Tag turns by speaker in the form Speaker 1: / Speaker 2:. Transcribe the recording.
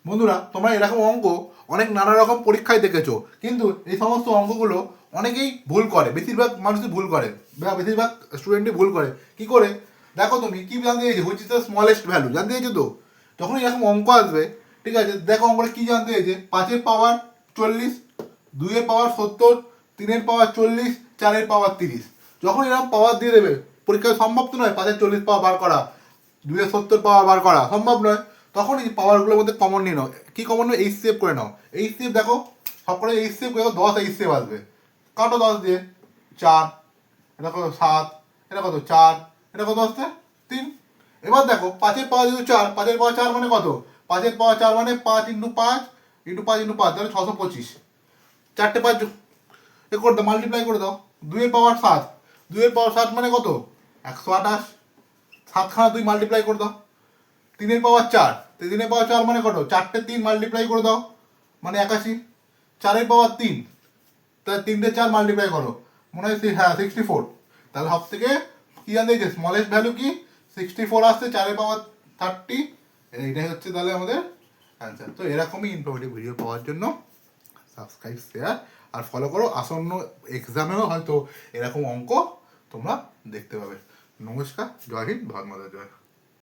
Speaker 1: বন্ধুরা, তোমরা এরকম অঙ্ক অনেক নানা রকম পরীক্ষায় দেখেছো, কিন্তু এই সমস্ত অঙ্কগুলো অনেকেই ভুল করে, বেশিরভাগ মানুষই ভুল করে বা বেশিরভাগ স্টুডেন্টই ভুল করে। কি করে? দেখো, তুমি কি জানতে চাইছো, which is the smallest value জানতে চাইছো তো? যখন এরকম অঙ্ক আসবে, ঠিক আছে, দেখো অঙ্কটা কি জানতে চাইছে, 5-এর পাওয়ার 40, 2-এর পাওয়ার 70, 3-এর পাওয়ার 40, 4-এর পাওয়ার 30। যখন এরকম পাওয়ার দিয়ে দেবে, পরীক্ষায় সম্ভব তো নয় 5-এর 40 পাওয়ার বার করা, 2-এর 70 পাওয়ার বার করা সম্ভব নয়। তখন এই পাওয়ারগুলোর মধ্যে কমন নিয়ে নাও। কি কমন নেবে? এইচ সেভ করে নাও। এইচ সেভ দেখো, সব করে এইচ সেভ করে 10 এইচ সেভ আসবে। কাটো 10 দিয়ে, 4, এটা কত 7, এটা কত 4, এটা কত আসছে 3। এবার দেখো 5-এর পাওয়ার যেহেতু 4, 5-এর পাওয়ার 4 মানে কত? 5-এর পাওয়ার 4 মানে 5 ইন্টু 5 ইন্টু 5 ইন্টু 5, তাহলে 625। 4টে 5 এ করে দাও, মাল্টিপ্লাই করে দাও। 2-এর পাওয়ার 7, 2-এর পাওয়ার 7 মানে কত? 128। 7খানা 2 মাল্টিপ্লাই করে দাও। 3-এর পাওয়ার 4, 3-এর পাওয়ার 4 মানে কত? 4টে 3 মাল্টিপ্লাই করে দাও, মানে 81। 4-এর পাওয়ার 3, তাহলে 3টে 4 মাল্টিপ্লাই করো, মনে হয় হ্যাঁ 64। তাহলে সব থেকে কি জানতে চাইছে, স্মলেস্ট ভ্যালু কি? 64 আসছে, 4-এর পাওয়ার 30। এইটাই হচ্ছে তাহলে আমাদের অ্যান্সার। তো এরকমই ইনফরমেটিভ ভিডিও পাওয়ার জন্য সাবস্ক্রাইব, শেয়ার আর ফলো করো। আসন্ন এক্সামেও হয়তো এরকম অঙ্ক তোমরা দেখতে পাবে। নমস্কার, জয় হিন্দ, ভারত মাতা জয়।